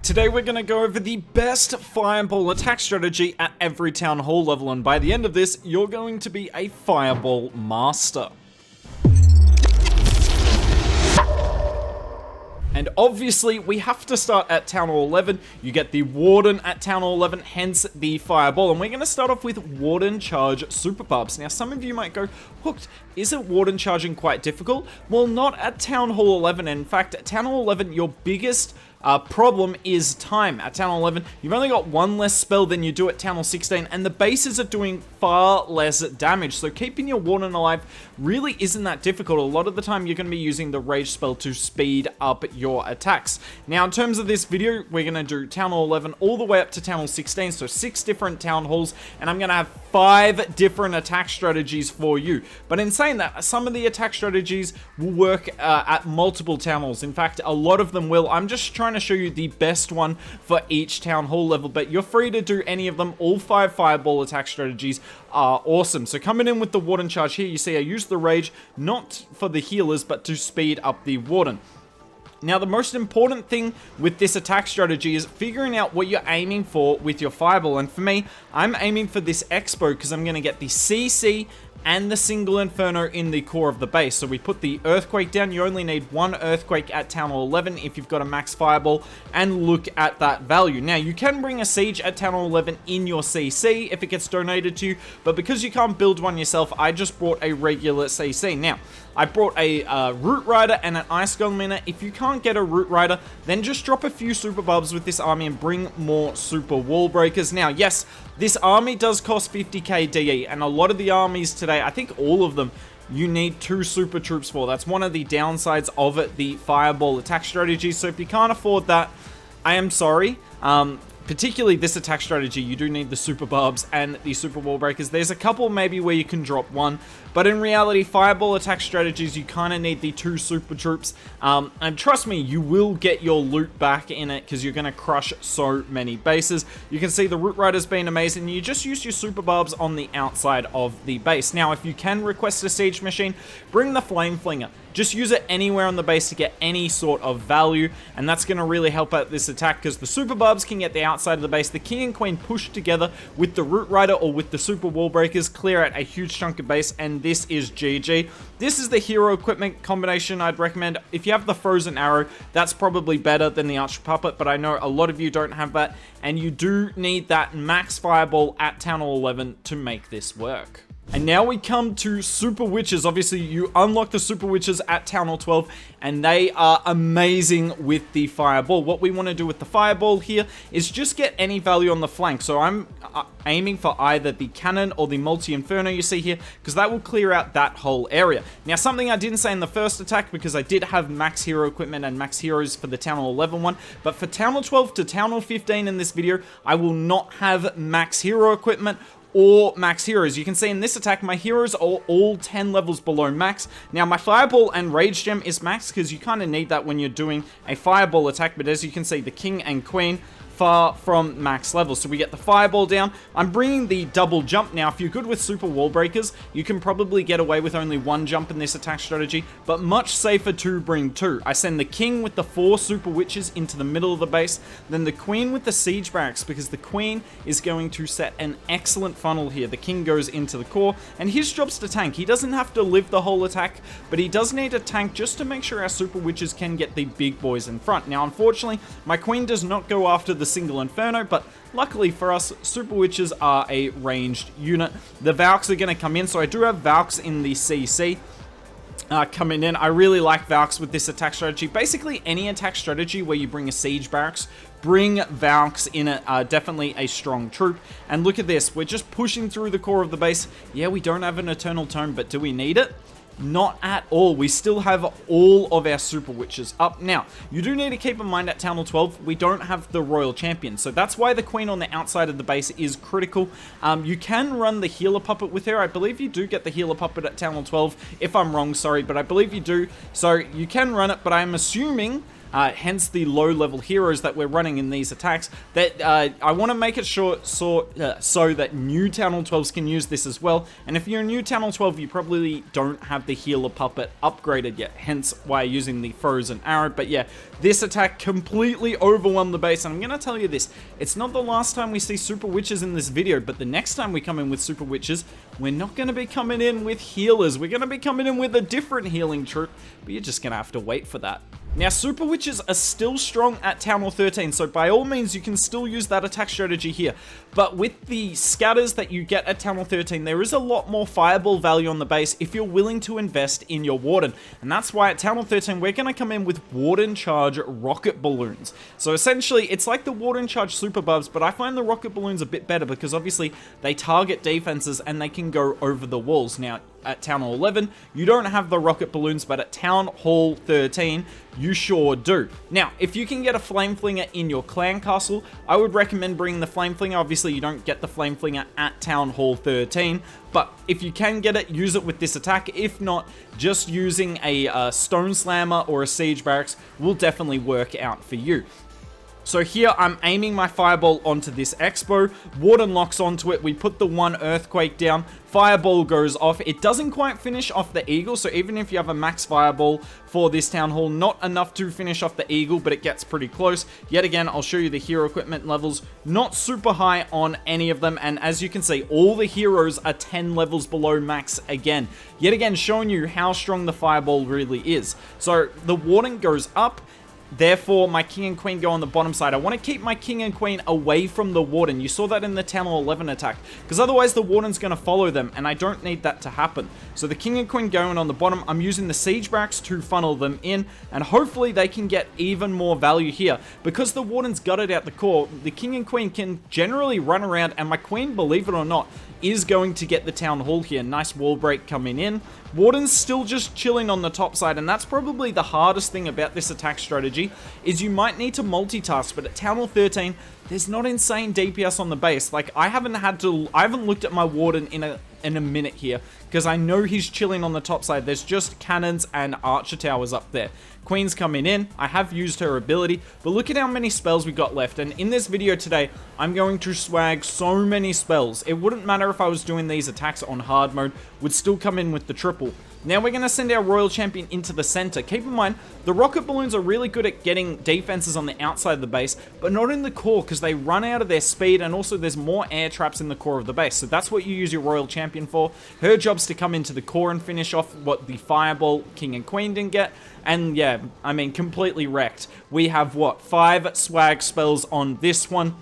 Today we're going to go over the best fireball attack strategy at every town hall level, and by the end of this, you're going to be a fireball master. And obviously, we have to start at Town Hall 11. You get the Warden at Town Hall 11, hence the Fireball. And we're going to start off with Warden Charge Super Barbs. Now, some of you might go, hooked, isn't Warden charging quite difficult? Well, not at Town Hall 11. In fact, at Town Hall 11, your biggest problem is time. At Town Hall 11, you've only got one less spell than you do at Town Hall 16, and the bases are doing far less damage. So keeping your Warden alive really isn't that difficult. A lot of the time, you're going to be using the Rage spell to speed up your attacks. Now, in terms of this video, we're going to do Town Hall 11 all the way up to Town Hall 16, so 6 different Town Halls, and I'm going to have 5 different attack strategies for you. But in saying that, some of the attack strategies will work at multiple Town Halls. In fact, a lot of them will. I'm just trying to show you the best one for each Town Hall level, but you're free to do any of them. All 5 fireball attack strategies are awesome. So coming in with the Warden charge here, you see I use the Rage not for the healers, but to speed up the Warden. Now, the most important thing with this attack strategy is figuring out what you're aiming for with your fireball. And for me, I'm aiming for this Expo because I'm going to get the CC and the single Inferno in the core of the base. So we put the Earthquake down. You only need 1 Earthquake at Town Hall 11 if you've got a max fireball, and look at that value. Now, you can bring a Siege at Town Hall 11 in your CC if it gets donated to you, but because you can't build one yourself, I just brought a regular CC. Now, I brought a Root Rider and an Ice Golem in it. If you can't get a Root Rider, then just drop a few Super Barbs with this army and bring more Super Wall Breakers. Now, yes, this army does cost 50k DE, and a lot of the armies today, I think all of them, you need 2 super troops for. That's one of the downsides of it, the fireball attack strategy. So if you can't afford that, I am sorry. Particularly this attack strategy, you do need the Super Barbs and the Super Wall Breakers. There's a couple maybe where you can drop 1, but in reality, fireball attack strategies, you kind of need the 2 super troops. And trust me, you will get your loot back in it because you're going to crush so many bases. You can see the Root Rider's been amazing. You just use your Super Barbs on the outside of the base. Now, if you can request a Siege Machine, bring the Flame Flinger. Just use it anywhere on the base to get any sort of value, and that's going to really help out this attack because the Super Barbs can get the outside of the base. The King and Queen push together with the Root Rider or with the Super Wall Breakers, clear out a huge chunk of base, and this is GG. This is the hero equipment combination I'd recommend. If you have the Frozen Arrow, that's probably better than the Archer Puppet, but I know a lot of you don't have that, and you do need that max fireball at Town Hall 11 to make this work. And now we come to Super Witches. Obviously, you unlock the Super Witches at Town Hall 12, and they are amazing with the Fireball. What we want to do with the Fireball here is just get any value on the flank. So I'm aiming for either the Cannon or the Multi-Inferno you see here, because that will clear out that whole area. Now, something I didn't say in the first attack, because I did have max hero equipment and max heroes for the Town Hall 11 one, but for Town Hall 12 to Town Hall 15 in this video, I will not have max hero equipment or max heroes. You can see in this attack, my heroes are all 10 levels below max. Now, my Fireball and Rage Gem is max because you kind of need that when you're doing a Fireball attack, but as you can see, the King and Queen far from max level. So we get the Fireball down. I'm bringing the double jump. Now, if you're good with Super Wall Breakers, you can probably get away with only 1 jump in this attack strategy, but much safer to bring 2. I send the King with the 4 Super Witches into the middle of the base, then the Queen with the Siege Barracks, because the Queen is going to set an excellent funnel here. The King goes into the core, and his job's to tank. He doesn't have to live the whole attack, but he does need a tank just to make sure our Super Witches can get the big boys in front. Now, unfortunately, my Queen does not go after the single Inferno, but luckily for us, Super Witches are a ranged unit. The Valks are going to come in, so I do have Valks in the CC coming in. I really like Valks with this attack strategy. Basically, any attack strategy where you bring a Siege Barracks, bring Valks in it, definitely a strong troop. And look at this, we're just pushing through the core of the base. Yeah, we don't have an Eternal Tome, but do we need it? Not at all. We still have all of our Super Witches up. Now, you do need to keep in mind at Town Hall 12, we don't have the Royal Champion. So that's why the Queen on the outside of the base is critical. You can run the Healer Puppet with her. I believe you do get the Healer Puppet at Town Hall 12. If I'm wrong, sorry, but I believe you do. So you can run it, but I'm assuming hence the low level heroes that we're running in these attacks. That I want to make it sure so that new Town Hall 12s can use this as well. And if you're a new Town Hall 12, you probably don't have the healer puppet upgraded yet, hence why you're using the frozen arrow. But yeah, this attack completely overwhelmed the base, and I'm gonna tell you this, it's not the last time we see super witches in this video, but the next time we come in with super witches, we're not gonna be coming in with healers, we're gonna be coming in with a different healing troop, but you're just gonna have to wait for that. Now, super witches are still strong at Town Hall 13, so by all means you can still use that attack strategy here. But with the scatters that you get at Town Hall 13, there is a lot more fireball value on the base if you're willing to invest in your Warden. And that's why at Town Hall 13, we're going to come in with Warden Charge Rocket Balloons. So essentially, it's like the Warden Charge Super Barbs, but I find the Rocket Balloons a bit better because obviously they target defenses and they can go over the walls. Now, at Town Hall 11, you don't have the rocket balloons, but at Town Hall 13, you sure do. Now, if you can get a Flame Flinger in your clan castle, I would recommend bringing the Flame Flinger. Obviously, you don't get the Flame Flinger at Town Hall 13, but if you can get it, use it with this attack. If not, just using a Stone Slammer or a Siege Barracks will definitely work out for you. So here, I'm aiming my Fireball onto this Expo. Warden locks onto it. We put the one Earthquake down. Fireball goes off. It doesn't quite finish off the Eagle, so even if you have a max Fireball for this Town Hall, not enough to finish off the Eagle, but it gets pretty close. Yet again, I'll show you the hero equipment levels. Not super high on any of them, and as you can see, all the heroes are 10 levels below max again. Yet again, showing you how strong the Fireball really is. So the Warden goes up. Therefore, my King and Queen go on the bottom side. I want to keep my King and Queen away from the Warden. You saw that in the Town Hall 11 attack, because otherwise the Warden's going to follow them, and I don't need that to happen. So the King and Queen going on the bottom. I'm using the Siege Barracks to funnel them in, and hopefully they can get even more value here. Because the Warden's gutted out the core, the King and Queen can generally run around, and my Queen, believe it or not, is going to get the Town Hall here. Nice wall break coming in. Warden's still just chilling on the top side, and that's probably the hardest thing about this attack strategy, is you might need to multitask, but at Town Hall 13, there's not insane DPS on the base. Like, I haven't looked at my Warden in a minute here, because I know he's chilling on the top side. There's just cannons and archer towers up there. Queen's coming in. I have used her ability, but look at how many spells we got left. And in this video today, I'm going to swag so many spells. It wouldn't matter if I was doing these attacks on hard mode, would still come in with the triple. Now we're going to send our Royal Champion into the center. Keep in mind, the rocket balloons are really good at getting defenses on the outside of the base, but not in the core, because they run out of their speed, and also there's more air traps in the core of the base. So that's what you use your Royal Champion for. Her job's to come into the core and finish off what the Fireball King and Queen didn't get. And yeah, I mean, completely wrecked. We have, what, 5 swag spells on this one.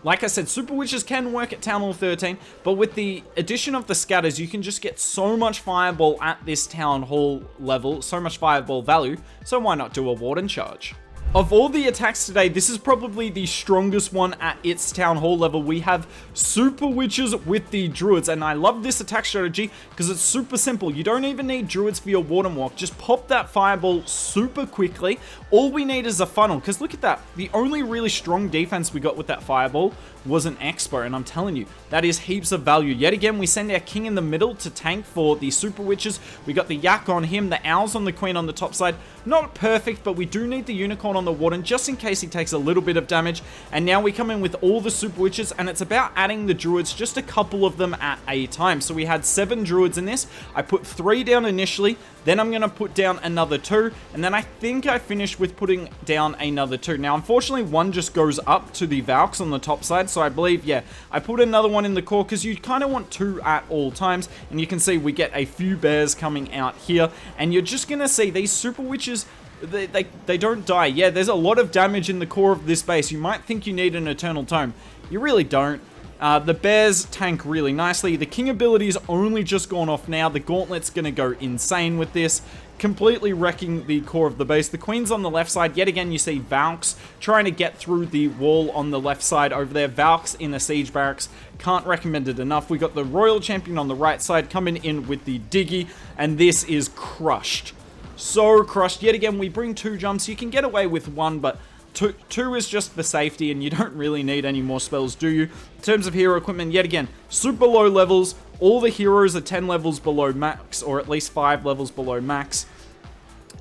Like I said, Super Witches can work at Town Hall 13, but with the addition of the scatters, you can just get so much Fireball at this Town Hall level, so much Fireball value, so why not do a Warden Charge? Of all the attacks today, this is probably the strongest one at its Town Hall level. We have Super Witches with the Druids, and I love this attack strategy because it's super simple. You don't even need Druids for your Warden Walk. Just pop that Fireball super quickly. All we need is a funnel, because look at that. The only really strong defense we got with that Fireball was an Expo, and I'm telling you, that is heaps of value. Yet again, we send our King in the middle to tank for the Super Witches. We got the Yak on him, the Owls on the Queen on the top side. Not perfect, but we do need the Unicorn on the Warden just in case he takes a little bit of damage. And now we come in with all the Super Witches, and it's about adding the Druids, just a couple of them at a time. So we had 7 Druids in this. I put 3 down initially, then I'm going to put down another 2, and then I think I finished with putting down another 2. Now, unfortunately, one just goes up to the Valks on the top side, so I believe, yeah, I put another one in the core, because you kind of want 2 at all times, and you can see we get a few bears coming out here, and you're just going to see these Super Witches, they don't die. Yeah, there's a lot of damage in the core of this base. You might think you need an Eternal Tome. You really don't. The bears tank really nicely. The King ability's only just gone off now. The Gauntlet's going to go insane with this, completely wrecking the core of the base. The Queen's on the left side. Yet again, you see Valks trying to get through the wall on the left side over there. Valks in a Siege Barracks. Can't recommend it enough. We got the Royal Champion on the right side coming in with the Diggy, and this is crushed. So crushed. Yet again, we bring 2 jumps. You can get away with 1, but Two is just for safety, and you don't really need any more spells, do you? In terms of hero equipment, yet again, super low levels. All the heroes are 10 levels below max, or at least 5 levels below max.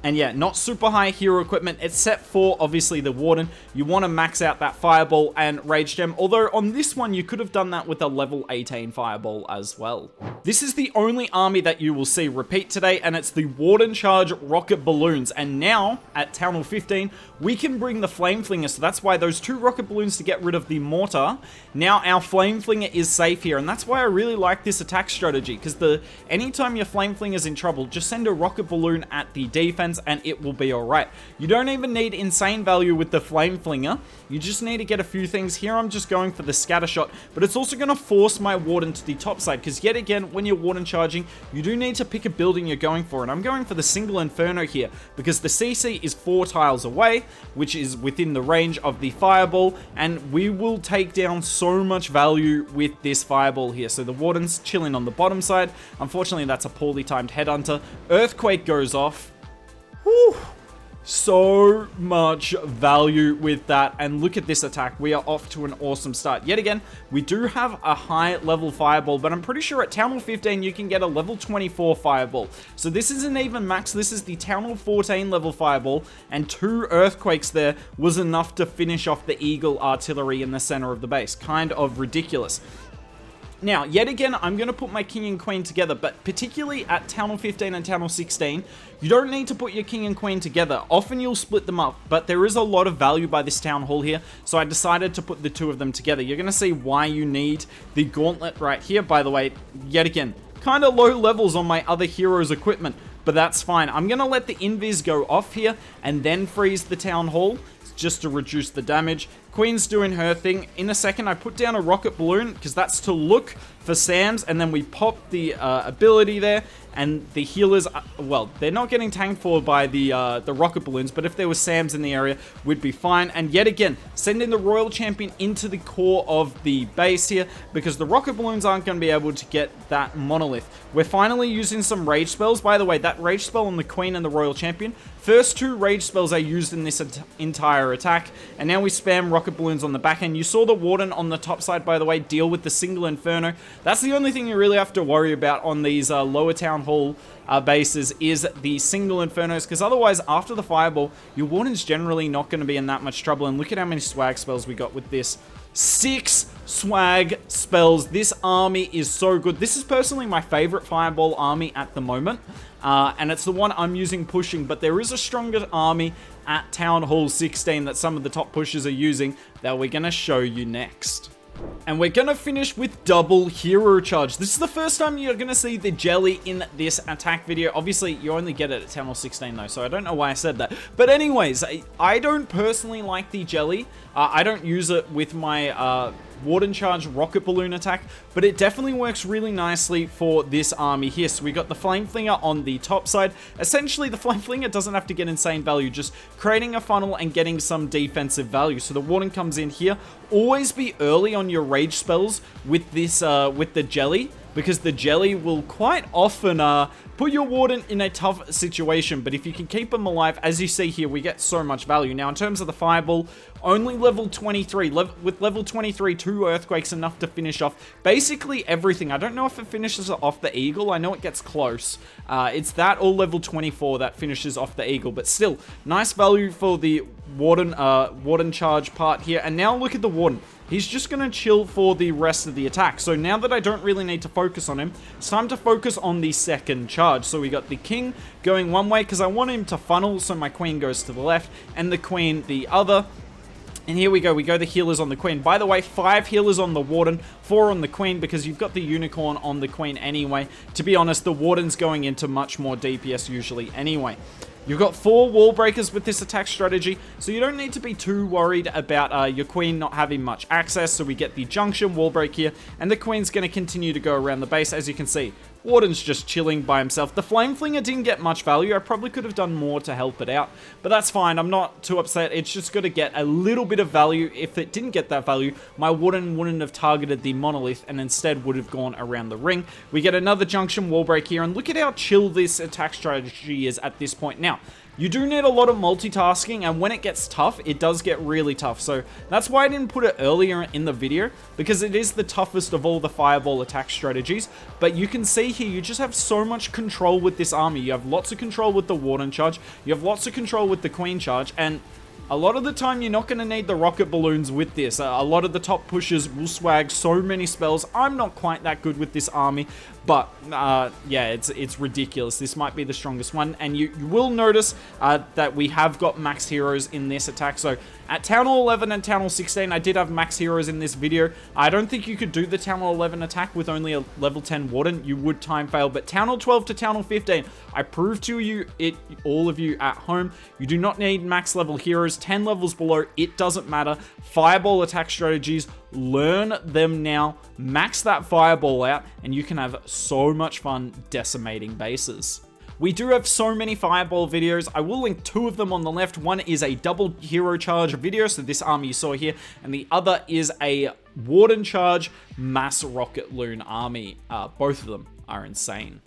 And yeah, not super high hero equipment, except for, obviously, the Warden. You want to max out that Fireball and Rage Gem, although on this one, you could have done that with a level 18 Fireball as well. This is the only army that you will see repeat today, and it's the Warden Charge Rocket Balloons. And now, at Town Hall 15, we can bring the Flame Flinger, so that's why those 2 Rocket Balloons to get rid of the Mortar. Now, our Flame Flinger is safe here, and that's why I really like this attack strategy, because anytime your Flame Flinger's in trouble, just send a Rocket Balloon at the defense, and it will be alright. You don't even need insane value with the Flame Flinger. You just need to get a few things. Here I'm just going for the Scatter Shot, but it's also going to force my Warden to the top side, because yet again, when you're Warden charging, you do need to pick a building you're going for, and I'm going for the single Inferno here, because the CC is 4 tiles away, which is within the range of the Fireball, and we will take down so much value with this Fireball here. So the Warden's chilling on the bottom side. Unfortunately, that's a poorly timed Headhunter. Earthquake goes off. Whew. So much value with that, and look at this attack. We are off to an awesome start. Yet again, we do have a high level Fireball, but I'm pretty sure at Town Hall 15 you can get a level 24 Fireball. So this isn't even max, this is the Town Hall 14 level Fireball, and 2 Earthquakes there was enough to finish off the Eagle Artillery in the center of the base. Kind of ridiculous. Now, yet again, I'm going to put my King and Queen together, but particularly at Town Hall 15 and Town Hall 16, you don't need to put your King and Queen together. Often you'll split them up, but there is a lot of value by this Town Hall here, so I decided to put the 2 of them together. You're going to see why you need the Gauntlet right here. By the way, yet again, kind of low levels on my other heroes' equipment, but that's fine. I'm going to let the Invis go off here and then freeze the Town Hall, just to reduce the damage. Queen's doing her thing. In a second, I put down a Rocket Balloon, because that's to look for Sams, and then we pop the ability there, and the healers, well, they're not getting tanked for by the Rocket Balloons, but if there was Sams in the area, we'd be fine. And yet again, sending the Royal Champion into the core of the base here, because the Rocket Balloons aren't going to be able to get that Monolith. We're finally using some Rage spells. By the way, that Rage spell on the Queen and the Royal Champion, first 2 Rage spells I used in this entire attack, and now we spam Rocket Balloons on the back end. You saw the Warden on the top side, by the way, deal with the single Inferno. That's the only thing you really have to worry about on these lower Town Hall bases is the single Infernos, because otherwise, after the Fireball, your Warden's generally not going to be in that much trouble. And look at how many swag spells we got with this. 6 swag spells. This army is so good. This is personally my favorite Fireball army at the moment. And it's the one I'm using pushing, but there is a stronger army at Town Hall 16 that some of the top pushers are using that we're going to show you next. And we're going to finish with double hero charge. This is the first time you're going to see the jelly in this attack video. Obviously, you only get it at Town Hall 16 though, so I don't know why I said that. But anyways, I don't personally like the jelly. I don't use it with my Warden Charge Rocket Balloon attack, but it definitely works really nicely for this army here. So we got the Flame Flinger on the top side. Essentially, the Flame Flinger doesn't have to get insane value, just creating a funnel and getting some defensive value. So the Warden comes in here. Always be early on your rage spells with this, with the jelly, because the jelly will quite often put your Warden in a tough situation. But if you can keep them alive, as you see here, we get so much value. Now, in terms of the Fireball, only level 23. With level 23, 2 Earthquakes enough to finish off basically everything. I don't know if it finishes off the Eagle. I know it gets close. It's that or level 24 that finishes off the Eagle. But still, nice value for the Warden charge part here. And now look at the Warden. He's just going to chill for the rest of the attack. So now that I don't really need to focus on him, it's time to focus on the second charge. So we got the King going one way because I want him to funnel, so my Queen goes to the left and the Queen the other. And here we go the healers on the Queen. By the way, 5 healers on the Warden, 4 on the Queen, because you've got the Unicorn on the Queen anyway. To be honest, the Warden's going into much more DPS usually anyway. You've got 4 wall breakers with this attack strategy, so you don't need to be too worried about your Queen not having much access. So we get the junction wall break here, and the Queen's going to continue to go around the base. As you can see, Warden's just chilling by himself. The Flame Flinger didn't get much value. I probably could have done more to help it out, but that's fine. I'm not too upset. It's just got to get a little bit of value. If it didn't get that value, my Warden wouldn't have targeted the Monolith and instead would have gone around the ring. We get another junction wall break here, and look at how chill this attack strategy is at this point. Now, You do need a lot of multitasking, and when it gets tough, it does get really tough. So that's why I didn't put it earlier in the video, because it is the toughest of all the fireball attack strategies. But you can see here, you just have so much control with this army. You have lots of control with the Warden charge, you have lots of control with the Queen charge, and a lot of the time, you're not going to need the rocket balloons with this. A lot of the top pushers will swag so many spells. I'm not quite that good with this army, but yeah, it's ridiculous. This might be the strongest one, and you will notice that we have got max heroes in this attack. So at Town Hall 11 and Town Hall 16, I did have max heroes in this video. I don't think you could do the Town Hall 11 attack with only a level 10 Warden. You would time fail, but Town Hall 12 to Town Hall 15, I proved to you, all of you at home, you do not need max level heroes. 10 levels below, it doesn't matter. Fireball attack strategies, learn them now, max that fireball out, and you can have so much fun decimating bases. We do have so many fireball videos. I will link 2 of them on the left. One is a double hero charge video, so this army you saw here, and the other is a Warden charge mass rocket loon army. Both of them are insane.